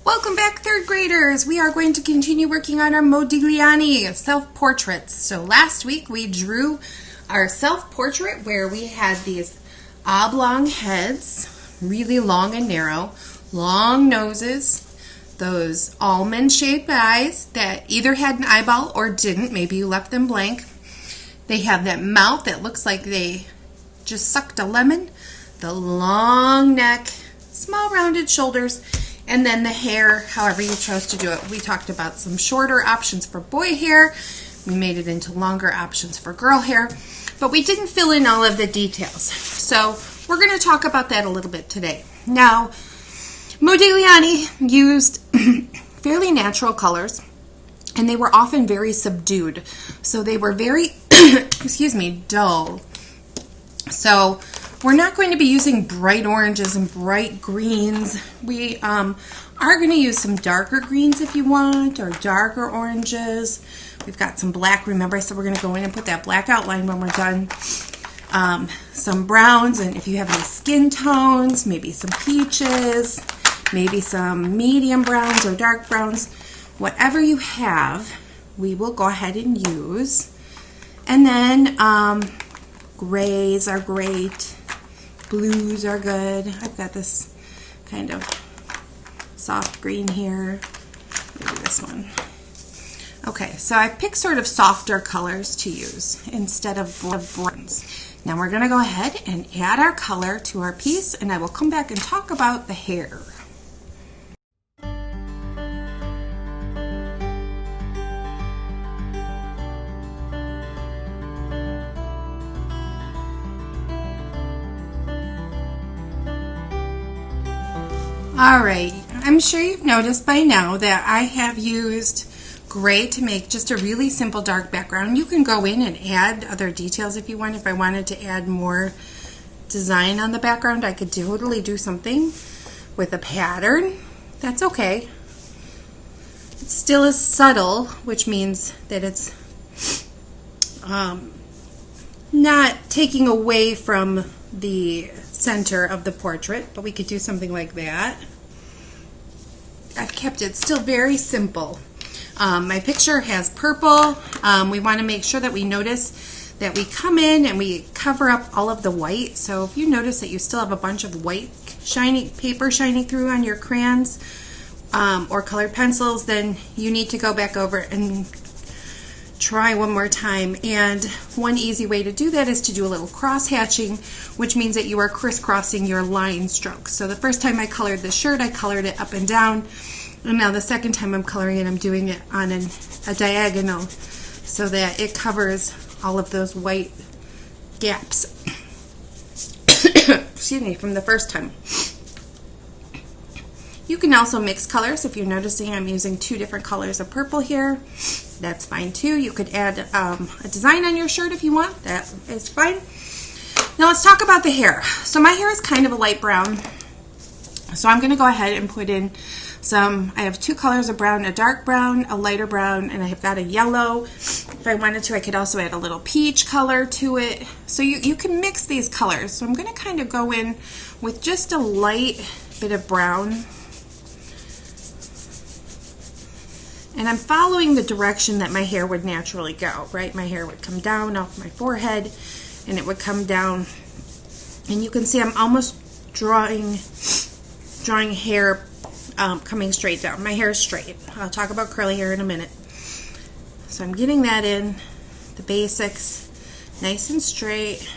Welcome back, third graders. We are going to continue working on our Modigliani self-portraits. So last week we drew our self-portrait where we had these oblong heads, really long and narrow, long noses, those almond-shaped eyes that either had an eyeball or didn't. Maybe you left them blank. They have that mouth that looks like they just sucked a lemon, the long neck, small rounded shoulders, and then the hair, however you chose to do it. We talked about some shorter options for boy hair. We made it into longer options for girl hair, but we didn't fill in all of the details. So we're going to talk about that a little bit today. Now, Modigliani used fairly natural colors, and they were often very subdued. So they were very, dull. So we're not going to be using bright oranges and bright greens. We are going to use some darker greens if you want, or darker oranges. We've got some black. Remember I said we're going to go in and put that black outline when we're done. Some browns, and if you have any skin tones, maybe some peaches, maybe some medium browns or dark browns. Whatever you have, we will go ahead and use. And then grays are great. Blues are good. I've got this kind of soft green here. Maybe this one. Okay, so I picked sort of softer colors to use instead of browns. Now we're going to go ahead and add our color to our piece, and I will come back and talk about the hair. Alright, I'm sure you've noticed by now that I have used gray to make just a really simple dark background. You can go in and add other details if you want. If I wanted to add more design on the background, I could totally do something with a pattern. That's okay. It still is subtle, which means that it's not taking away from the center of the portrait, but we could do something like that. I've kept it still very simple. My picture has purple. We want to make sure that we notice that we come in and we cover up all of the white. So if you notice that you still have a bunch of white shiny paper shining through on your crayons or colored pencils, then you need to go back over and try one more time. And one easy way to do that is to do a little cross hatching, which means that you are crisscrossing your line strokes. So the first time I colored the shirt, I colored it up and down, and now the second time I'm coloring it, I'm doing it on a diagonal so that it covers all of those white gaps excuse me, from the first time. You can also mix colors. If you're noticing I'm using two different colors of purple here, that's fine too. You could add a design on your shirt if you want. That is fine. Now let's talk about the hair. So my hair is kind of a light brown. So I'm going to go ahead and put in some, I have two colors of brown, a dark brown, a lighter brown, and I have got a yellow. If I wanted to, I could also add a little peach color to it. So you can mix these colors. So I'm going to kind of go in with just a light bit of brown. And I'm following the direction that my hair would naturally go, right? My hair would come down off my forehead, and it would come down. And you can see I'm almost drawing hair coming straight down. My hair is straight. I'll talk about curly hair in a minute. So I'm getting that in, the basics, nice and straight.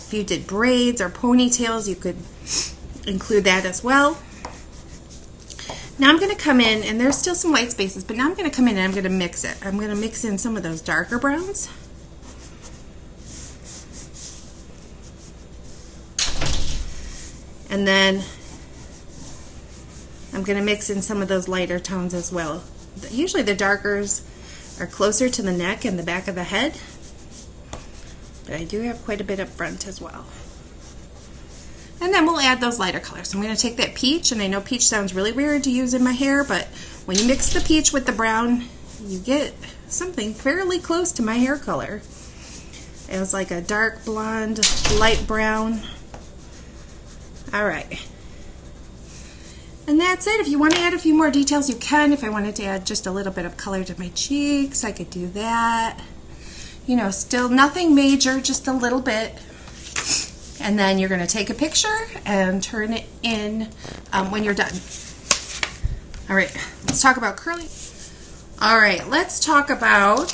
If you did braids or ponytails, you could include that as well. Now I'm going to come in, and there's still some white spaces, but now I'm going to come in and I'm going to mix it. I'm going to mix in some of those darker browns. And then I'm going to mix in some of those lighter tones as well. Usually the darkers are closer to the neck and the back of the head, but I do have quite a bit up front as well. And then we'll add those lighter colors. So I'm going to take that peach, and I know peach sounds really weird to use in my hair, but when you mix the peach with the brown, you get something fairly close to my hair color. It was like a dark blonde, light brown. All right. And that's it. If you want to add a few more details, you can. If I wanted to add just a little bit of color to my cheeks, I could do that. You know, still nothing major, just a little bit. And then you're going to take a picture and turn it in when you're done. All right, let's talk about curly. All right, let's talk about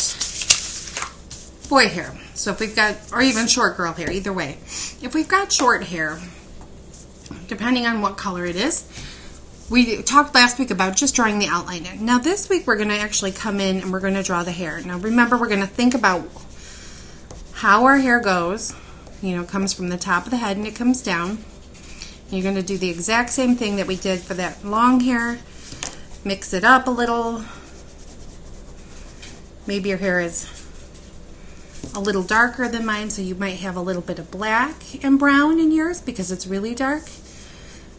boy hair. So if we've got, or even short girl hair, either way. If we've got short hair, depending on what color it is, we talked last week about just drawing the outline in. Now this week we're going to actually come in and we're going to draw the hair. Now remember, we're going to think about how our hair goes. You know, it comes from the top of the head and it comes down. And you're going to do the exact same thing that we did for that long hair. Mix it up a little. Maybe your hair is a little darker than mine, so you might have a little bit of black and brown in yours because it's really dark.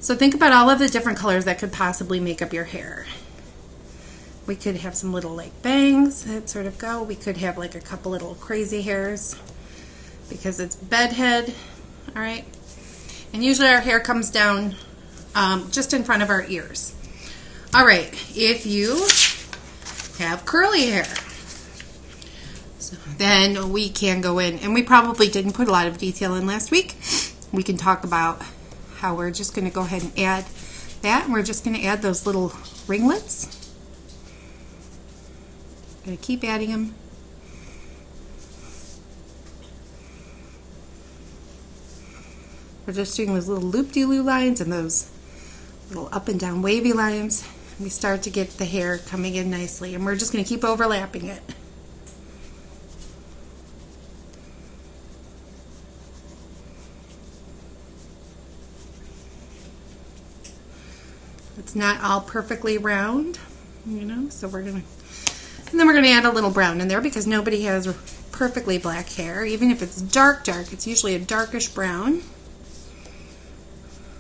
So think about all of the different colors that could possibly make up your hair. We could have some little like bangs that sort of go. We could have like a couple little crazy hairs because it's bedhead. All right. And usually our hair comes down just in front of our ears. All right. If you have curly hair, so then we can go in, and we probably didn't put a lot of detail in last week. We can talk about how we're just going to go ahead and add that, and we're just going to add those little ringlets. Going to keep adding them. We're just doing those little loop-de-loo lines and those little up and down wavy lines. We start to get the hair coming in nicely, and we're just going to keep overlapping it. It's not all perfectly round, you know, so we're going to, and then we're going to add a little brown in there because nobody has perfectly black hair. Even if it's dark, it's usually a darkish brown.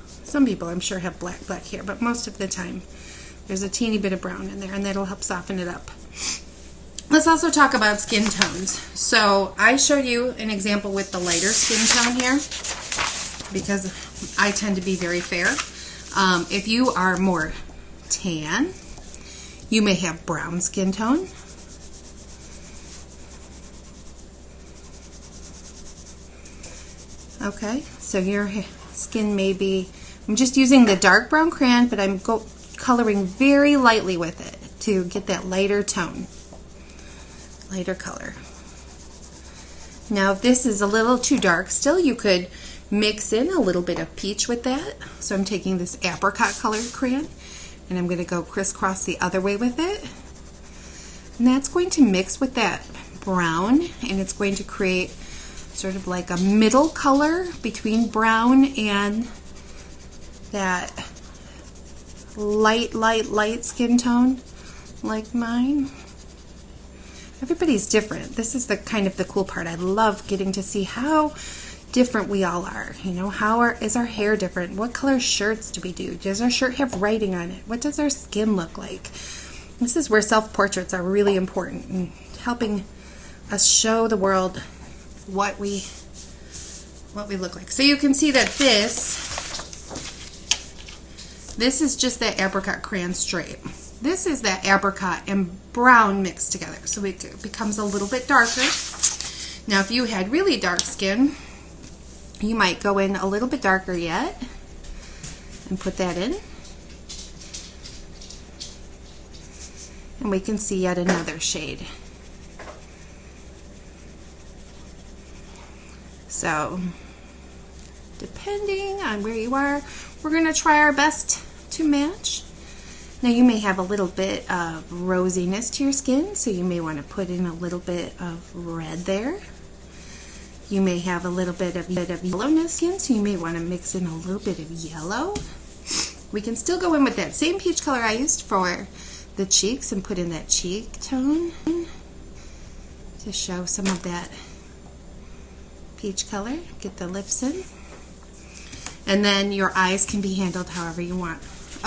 Some people, I'm sure, have black hair, but most of the time there's a teeny bit of brown in there, and that'll help soften it up. Let's also talk about skin tones. So I showed you an example with the lighter skin tone here because I tend to be very fair. If you are more tan, you may have brown skin tone. Okay, so your skin may be, I'm just using the dark brown crayon, but I'm coloring very lightly with it to get that lighter tone, lighter color. Now if this is a little too dark still, you could mix in a little bit of peach with that. So I'm taking this apricot colored crayon and I'm going to go crisscross the other way with it. And that's going to mix with that brown, and it's going to create sort of like a middle color between brown and that light skin tone like mine. Everybody's different. This is the kind of the cool part. I love getting to see how different we all are. You know, is our hair different? What color shirts do we do? Does our shirt have writing on it? What does our skin look like? This is where self-portraits are really important in helping us show the world what we look like. So you can see that this is just that apricot crayon straight. This is that apricot and brown mixed together, so it becomes a little bit darker. Now if you had really dark skin, you might go in a little bit darker yet and put that in. And we can see yet another shade. So, depending on where you are, we're going to try our best to match. Now you may have a little bit of rosiness to your skin, so you may want to put in a little bit of red there. You may have a little bit of yellowness skin, so you may want to mix in a little bit of yellow. We can still go in with that same peach color I used for the cheeks and put in that cheek tone to show some of that peach color. Get the lips in. And then your eyes can be handled however you want.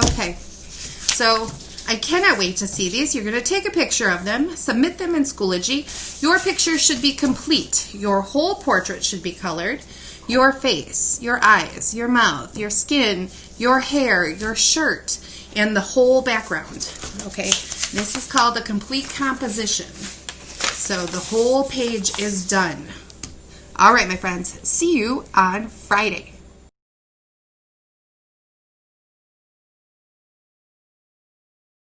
Okay, so I cannot wait to see these. You're going to take a picture of them, submit them in Schoology. Your picture should be complete. Your whole portrait should be colored. your face, your eyes, your mouth, your skin, your hair, your shirt, and the whole background. Okay, this is called a complete composition. So the whole page is done. All right, my friends, see you on Friday.